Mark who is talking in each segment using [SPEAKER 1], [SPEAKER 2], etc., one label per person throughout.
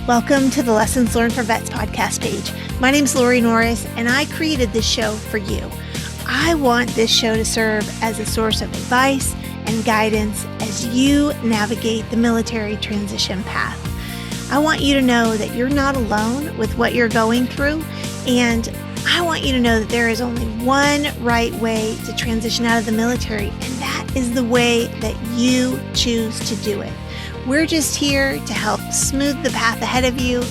[SPEAKER 1] Welcome to the Lessons Learned for Vets podcast page. My name is Lori Norris, and I created this show for you. I want this show to serve as a source of advice and guidance as you navigate the military transition path. I want you to know that you're not alone with what you're going through, and I want you to know that there is only one right way to transition out of the military, and that is the way that you choose to do it. We're just here to help smooth the path ahead of you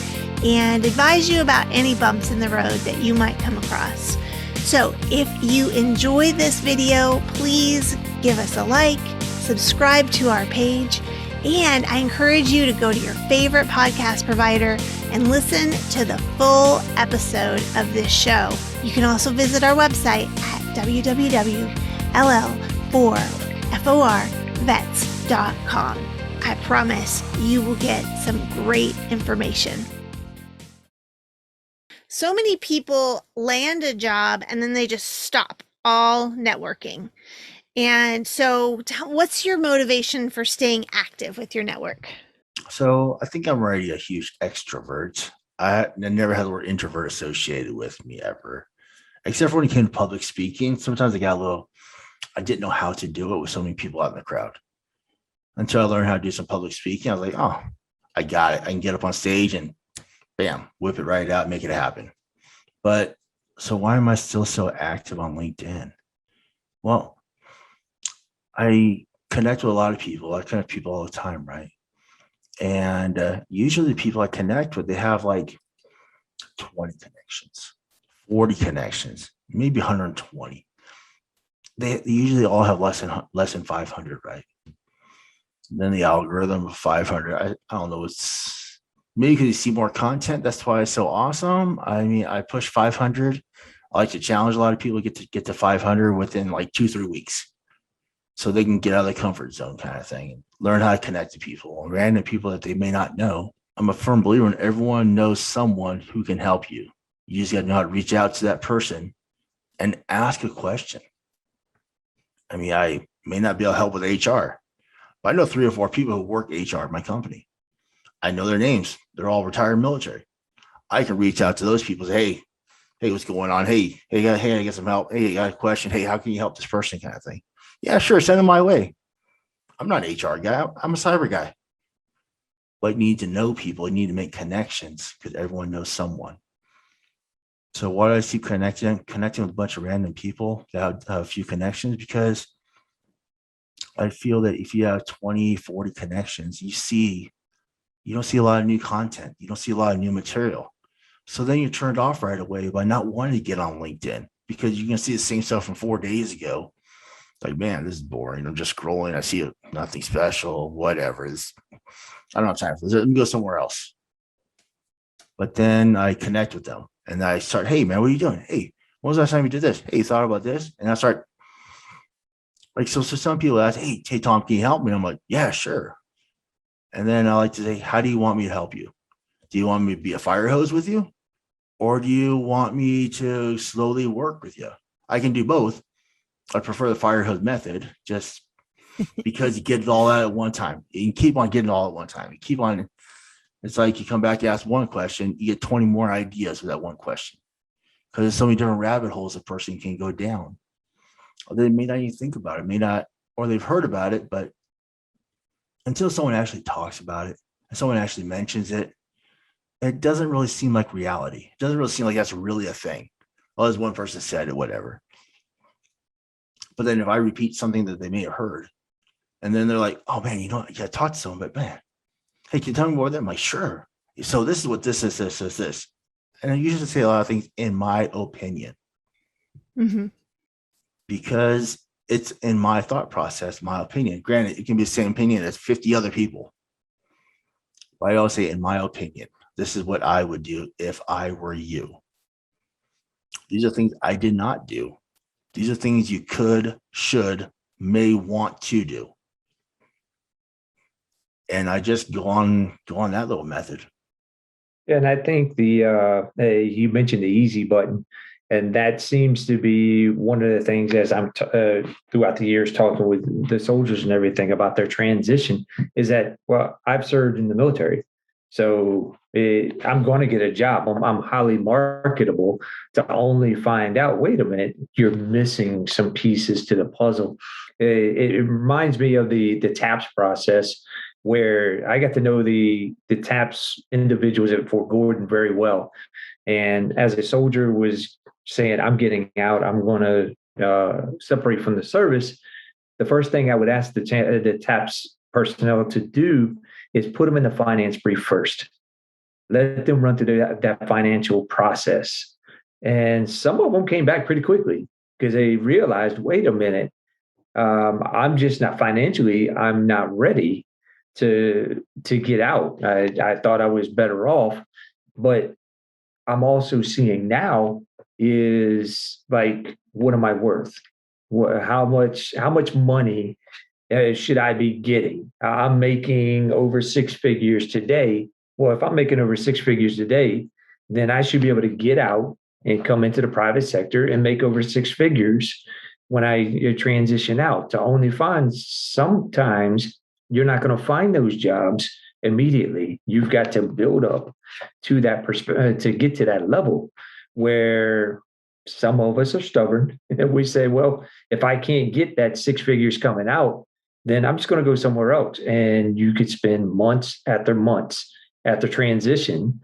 [SPEAKER 1] and advise you about any bumps in the road that you might come across. So if you enjoy this video, please give us a like, subscribe to our page, and I encourage you to go to your favorite podcast provider and listen to the full episode of this show. You can also visit our website at www.ll4forvets.com. I promise you will get some great information. So many people land a job and then they just stop all networking. And so what's your motivation for staying active with your network?
[SPEAKER 2] So I think I'm already a huge extrovert. I never had the word introvert associated with me ever, except for when it came to public speaking. Sometimes I didn't know how to do it with so many people out in the crowd. Until I learned how to do some public speaking, I was like, oh, I got it. I can get up on stage and bam, whip it right out, make it happen. But so why am I still so active on LinkedIn? Well, I connect with a lot of people. I connect with people all the time, right? And usually the people I connect with, they have like 20 connections, 40 connections, maybe 120. They usually all have less than 500, right? And then the algorithm of 500, I don't know. It's maybe because you see more content. That's why it's so awesome. I mean, I push 500. I like to challenge a lot of people to get to 500 within like 2-3 weeks, so they can get out of the comfort zone kind of thing and learn how to connect to people, random people that they may not know. I'm a firm believer in everyone knows someone who can help you. You just got to know how to reach out to that person and ask a question. I mean, I may not be able to help with HR, but I know 3 or 4 people who work HR at my company. I know their names. They're all retired military. I can reach out to those people and say, hey, what's going on? Hey, I got some help. Hey, I got a question. Hey, how can you help this person kind of thing? Yeah, sure. Send them my way. I'm not an HR guy. I'm a cyber guy. But you need to know people. You need to make connections because everyone knows someone. So why do I keep connecting with a bunch of random people that have a few connections? Because I feel that if you have 20, 40 connections, you don't see a lot of new content. You don't see a lot of new material. So then you're turned off right away by not wanting to get on LinkedIn because you can see the same stuff from 4 days ago. Like, man, this is boring. I'm just scrolling. I see nothing special, whatever. I don't have time for this. Let me go somewhere else. But then I connect with them and I start, hey, man, what are you doing? Hey, when was the last time you did this? Hey, you thought about this? And I start, like, so some people ask, hey, Tom, can you help me? And I'm like, yeah, sure. And then I like to say, how do you want me to help you? Do you want me to be a fire hose with you? Or do you want me to slowly work with you? I can do both. I prefer the fire hose method just because you get it all out at one time. You can keep on getting it all at one time. You keep on. It's like you come back, you ask one question, you get 20 more ideas with that one question because there's so many different rabbit holes a person can go down. Or they may not even think about it, or they've heard about it, but until someone actually talks about it and someone actually mentions it, it doesn't really seem like reality. It doesn't really seem like that's really a thing. Well, as one person said it, whatever. But then if I repeat something that they may have heard, and then they're like, oh, man, you got to talk to someone, but man, hey, can you tell me more of that? I'm like, sure. So this is what this is, this. And I usually say a lot of things in my opinion.
[SPEAKER 1] Mm-hmm.
[SPEAKER 2] Because it's in my thought process, my opinion. Granted, it can be the same opinion as 50 other people. But I always say, in my opinion, this is what I would do if I were you. These are things I did not do. These are things you could, should, may want to do. And I just go on that little method.
[SPEAKER 3] And I think you mentioned the easy button, and that seems to be one of the things as I'm throughout the years talking with the soldiers and everything about their transition is that, well, I've served in the military. So I'm going to get a job. I'm highly marketable, to only find out, wait a minute, you're missing some pieces to the puzzle. It reminds me of the TAPS process, where I got to know the TAPS individuals at Fort Gordon very well. And as a soldier was saying, I'm getting out, I'm going to separate from the service, the first thing I would ask the TAPS personnel to do is put them in the finance brief first. Let them run through that financial process. And some of them came back pretty quickly because they realized, wait a minute, I'm just not financially, I'm not ready to get out. I thought I was better off, but I'm also seeing now is like, what am I worth? How much money should I be getting? I'm making over six figures today. Well, if I'm making over six figures today, then I should be able to get out and come into the private sector and make over six figures when I transition out. To only find, sometimes you're not going to find those jobs immediately. You've got to build up to that to get to that level where some of us are stubborn and we say, well, if I can't get that six figures coming out, then I'm just going to go somewhere else. And you could spend months after transition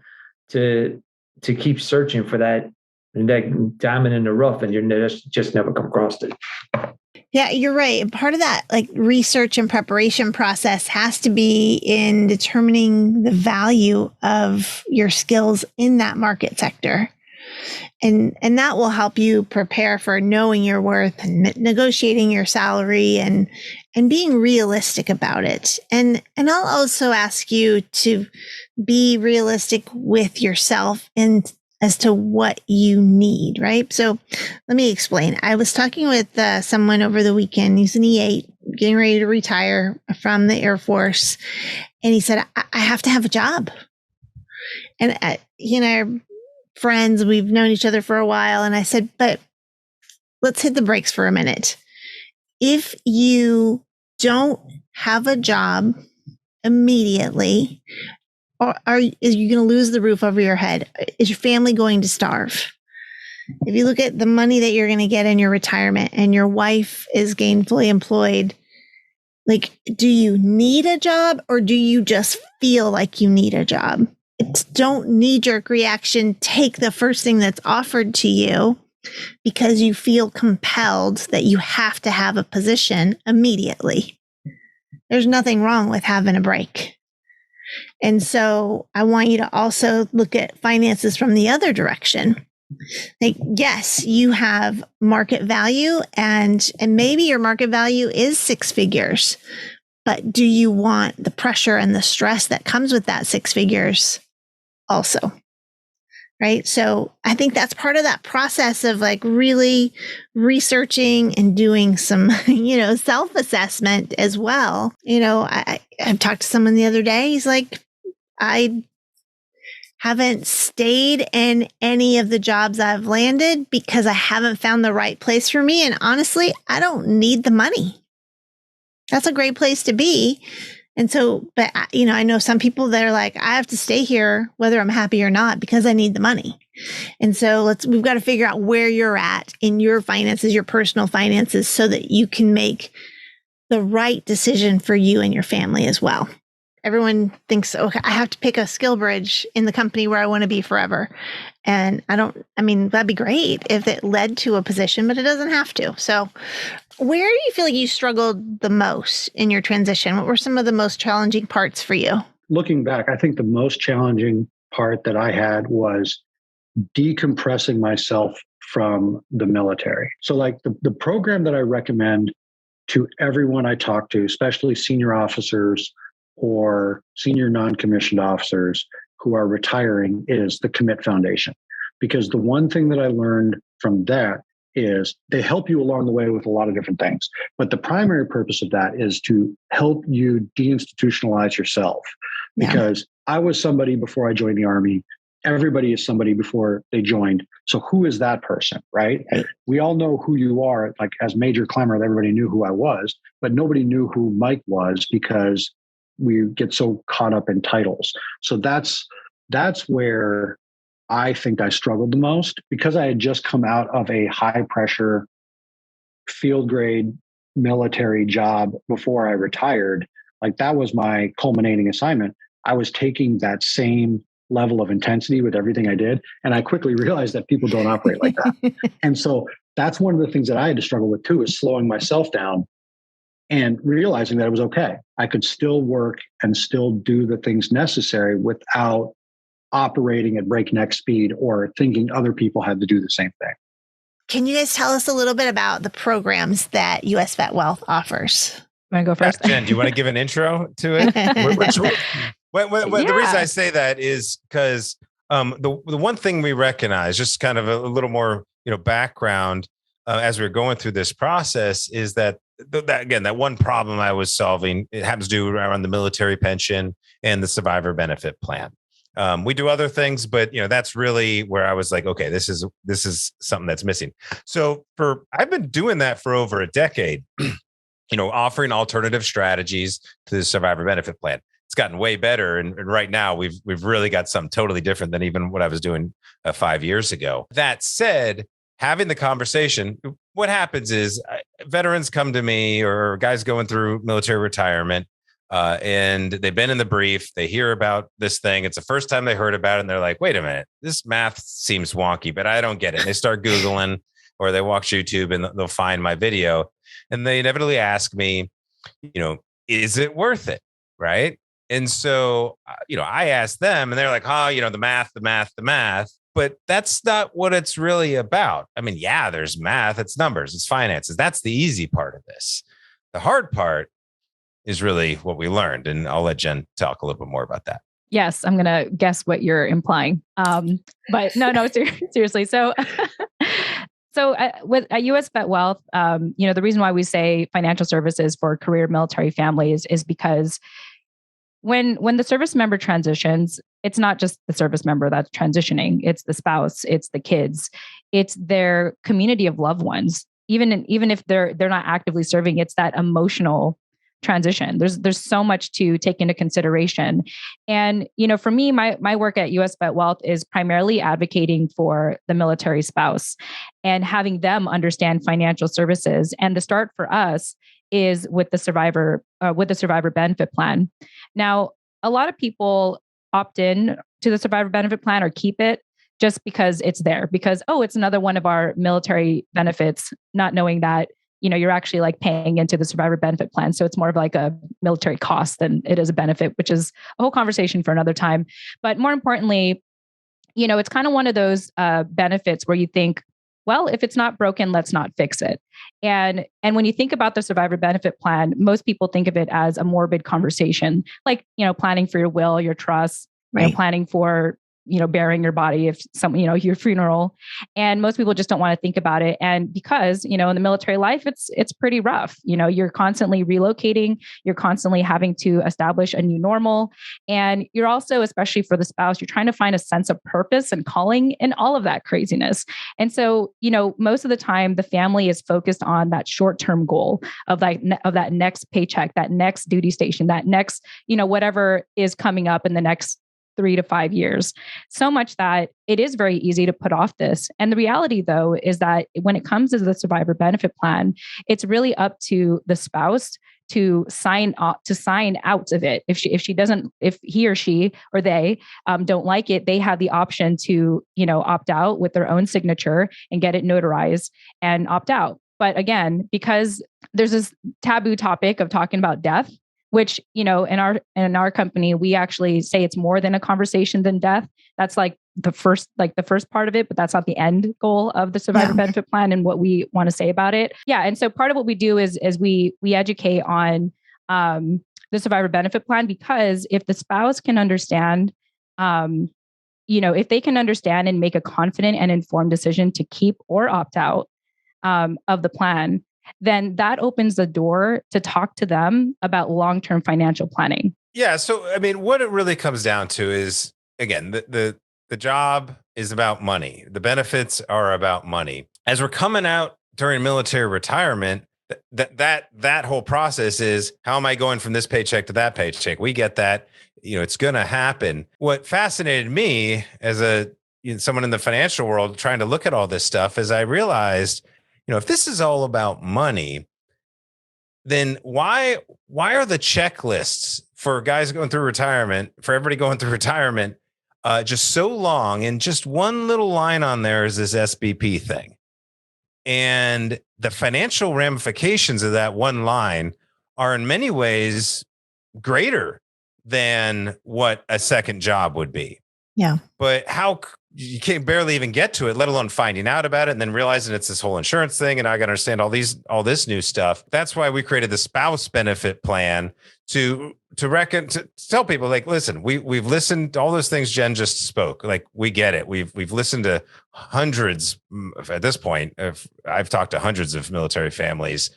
[SPEAKER 3] to keep searching for that diamond in the rough, and you're just never come across it.
[SPEAKER 1] Yeah, you're right. Part of that like research and preparation process has to be in determining the value of your skills in that market sector. And that will help you prepare for knowing your worth and negotiating your salary and being realistic about it. And I'll also ask you to be realistic with yourself and as to what you need, right? So let me explain. I was talking with someone over the weekend. He's an E8, getting ready to retire from the Air Force. And he said, I have to have a job. And he and I are friends. We've known each other for a while. And I said, but let's hit the brakes for a minute. If you don't have a job immediately, is you going to lose the roof over your head? Is your family going to starve? If you look at the money that you're going to get in your retirement and your wife is gainfully employed, like, do you need a job or do you just feel like you need a job? It's don't knee-jerk reaction. Take the first thing that's offered to you because you feel compelled that you have to have a position immediately. There's nothing wrong with having a break. And so I want you to also look at finances from the other direction. Like, yes, you have market value and maybe your market value is six figures, but do you want the pressure and the stress that comes with that six figures also? Right. So I think that's part of that process of like really researching and doing some, self-assessment as well. I've talked to someone the other day. He's like, I haven't stayed in any of the jobs I've landed because I haven't found the right place for me. And honestly, I don't need the money. That's a great place to be. And so, but I know some people that are like, I have to stay here whether I'm happy or not because I need the money. And so we've got to figure out where you're at in your finances, your personal finances, so that you can make the right decision for you and your family as well. Everyone thinks, okay, I have to pick a SkillBridge in the company where I want to be forever. And that'd be great if it led to a position, but it doesn't have to. So where do you feel like you struggled the most in your transition? What were some of the most challenging parts for you?
[SPEAKER 4] Looking back, I think the most challenging part that I had was decompressing myself from the military. So like the program that I recommend to everyone I talk to, especially senior officers or senior non-commissioned officers who are retiring, is the Commit Foundation. Because the one thing that I learned from that is they help you along the way with a lot of different things. But the primary purpose of that is to help you deinstitutionalize yourself. Because I was somebody before I joined the Army. Everybody is somebody before they joined. So who is that person, right? We all know who you are. Like as Major Clemmer, everybody knew who I was, but nobody knew who Mike was because we get so caught up in titles. So that's where I think I struggled the most, because I had just come out of a high pressure field grade military job before I retired. Like, that was my culminating assignment. I was taking that same level of intensity with everything I did. And I quickly realized that people don't operate like that. And so that's one of the things that I had to struggle with too, is slowing myself down and realizing that it was okay. I could still work and still do the things necessary without operating at breakneck speed or thinking other people had to do the same thing.
[SPEAKER 1] Can you guys tell us a little bit about the programs that US Vet Wealth offers?
[SPEAKER 5] Want to go first?
[SPEAKER 6] Jen, do you want to give an intro to it? The reason I say that is because the one thing we recognize, just kind of a little more background as we were going through this process, is that that one problem I was solving, it happens to do around the military pension and the survivor benefit plan. We do other things, but that's really where I was like, okay, this is something that's missing. So I've been doing that for over a decade, offering alternative strategies to the survivor benefit plan. It's gotten way better, and right now we've really got something totally different than even what I was doing 5 years ago. That said, having the conversation, what happens is veterans come to me, or guys going through military retirement, and they've been in the brief. They hear about this thing. It's the first time they heard about it, and they're like, "Wait a minute, this math seems wonky, but I don't get it." And they start Googling, or they watch YouTube, and they'll find my video, and they inevitably ask me, is it worth it, right? And so, I ask them, and they're like, "Oh, the math." But that's not what it's really about. I mean, yeah, there's math, it's numbers, it's finances. That's the easy part of this. The hard part is really what we learned. And I'll let Jen talk a little bit more about that.
[SPEAKER 5] Yes, I'm going to guess what you're implying. But no, seriously. So, with US Vet Wealth, the reason why we say financial services for career military families is because when the service member transitions, it's not just the service member that's transitioning. It's the spouse, it's the kids, it's their community of loved ones. Even if they're not actively serving, it's that emotional transition. There's so much to take into consideration. And, for me, my work at US Vet Wealth is primarily advocating for the military spouse and having them understand financial services. And the start for us is with the survivor benefit plan. Now, a lot of people opt in to the survivor benefit plan or keep it just because it's there, because, it's another one of our military benefits, not knowing that, you're actually like paying into the survivor benefit plan. So it's more of like a military cost than it is a benefit, which is a whole conversation for another time. But more importantly, it's kind of one of those benefits where you think, well, if it's not broken, let's not fix it. And when you think about the survivor benefit plan, most people think of it as a morbid conversation, like, planning for your will, your trust,
[SPEAKER 1] right,
[SPEAKER 5] planning for, burying your body, if some, your funeral. And most people just don't want to think about it. And because, in the military life, it's pretty rough. You're constantly relocating, you're constantly having to establish a new normal. And you're also, especially for the spouse, you're trying to find a sense of purpose and calling in all of that craziness. And so, most of the time the family is focused on that short-term goal of that next paycheck, that next duty station, that next, whatever is coming up in the next 3 to 5 years, so much that it is very easy to put off this. And the reality, though, is that when it comes to the survivor benefit plan, it's really up to the spouse to sign out of it. If he or she or they don't like it, they have the option to, opt out with their own signature and get it notarized and opt out. But again, because there's this taboo topic of talking about death, which, in our company, we actually say it's more than a conversation than death. That's like the first part of it, but that's not the end goal of the survivor benefit plan and what we want to say about it. Yeah. And so part of what we do is we educate on the survivor benefit plan, because if the spouse can understand, if they can understand and make a confident and informed decision to keep or opt out of the plan, then that opens the door to talk to them about long-term financial planning.
[SPEAKER 6] Yeah. So, I mean, what it really comes down to is, again, the job is about money. The benefits are about money. As we're coming out during military retirement, that whole process is, how am I going from this paycheck to that paycheck? We get that, it's going to happen. What fascinated me as someone in the financial world trying to look at all this stuff is I realized, if this is all about money, then why are the checklists for guys going through retirement, for everybody going through retirement, just so long? And just one little line on there is this SBP thing. And the financial ramifications of that one line are in many ways greater than what a second job would be.
[SPEAKER 1] Yeah.
[SPEAKER 6] But you can't barely even get to it, let alone finding out about it and then realizing it's this whole insurance thing. And I got to understand all this new stuff. That's why we created the spouse benefit plan to tell people, like, listen, we've listened to all those things Jen just spoke. Like, we get it. We've listened to hundreds at this point. I've talked to hundreds of military families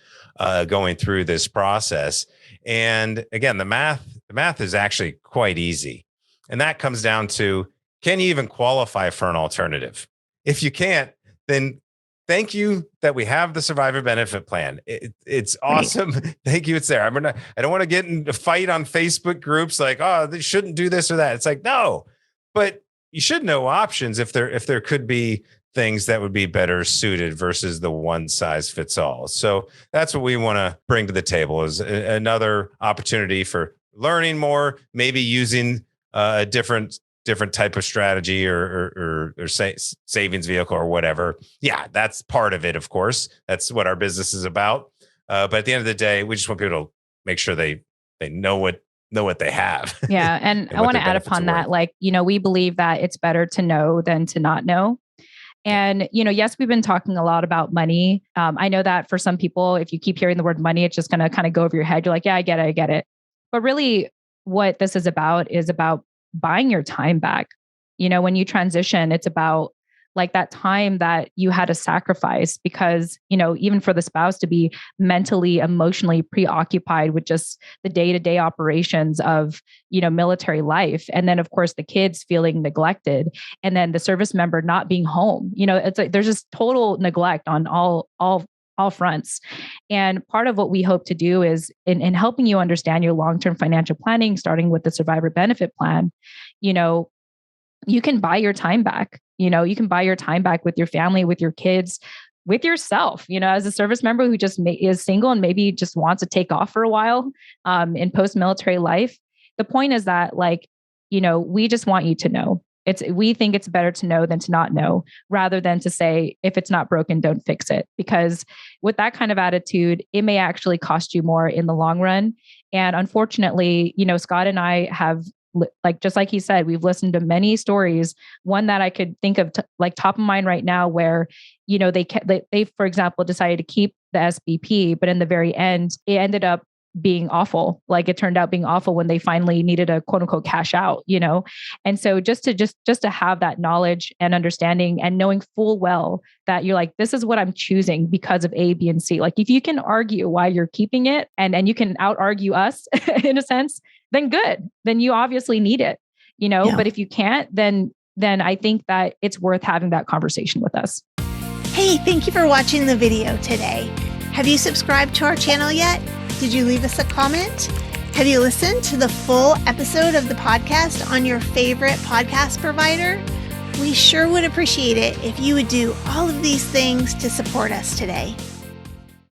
[SPEAKER 6] going through this process. And again, the math is actually quite easy. And that comes down to, can you even qualify for an alternative? If you can't, then thank you that we have the survivor benefit plan. It's awesome. Right. Thank you. It's there. I don't want to get in a fight on Facebook groups like, oh, they shouldn't do this or that. It's like, no, but you should know options if there could be things that would be better suited versus the one size fits all. So that's what we want to bring to the table, is another opportunity for learning more, maybe using a different type of strategy or savings vehicle or whatever. Yeah, that's part of it, of course. That's what our business is about. But at the end of the day, we just want people to make sure they know what they have.
[SPEAKER 5] Yeah. And I want to add upon that, we believe that it's better to know than to not know. And, yes, we've been talking a lot about money. I know that for some people, if you keep hearing the word money, it's just going to kind of go over your head. You're like, yeah, I get it. But really what this is about buying your time back. When you transition, it's about like that time that you had to sacrifice because, even for the spouse to be mentally, emotionally preoccupied with just the day-to-day operations of, military life. And then of course the kids feeling neglected, and then the service member not being home. It's like, there's just total neglect on all fronts. And part of what we hope to do is in helping you understand your long-term financial planning, starting with the survivor benefit plan, you can buy your time back. You can buy your time back with your family, with your kids, with yourself, as a service member who just is single and maybe just wants to take off for a while in post-military life. The point is that we just want you to know. We think it's better to know than to not know, rather than to say, if it's not broken, don't fix it. Because with that kind of attitude, it may actually cost you more in the long run. And unfortunately, Scott and I have, just like he said, we've listened to many stories. One that I could think of top of mind right now, where, they, for example, decided to keep the SBP, but in the very end, it ended up being awful. It turned out being awful when they finally needed a quote unquote cash out, And so just to have that knowledge and understanding and knowing full well that you're like, this is what I'm choosing because of A, B, and C. If you can argue why you're keeping it and you can out argue us in a sense, then good. Then you obviously need it, Yeah. But if you can't, then I think that it's worth having that conversation with us.
[SPEAKER 1] Hey, thank you for watching the video today. Have you subscribed to our channel yet? Did you leave us a comment? Have you listened to the full episode of the podcast on your favorite podcast provider? We sure would appreciate it if you would do all of these things to support us today.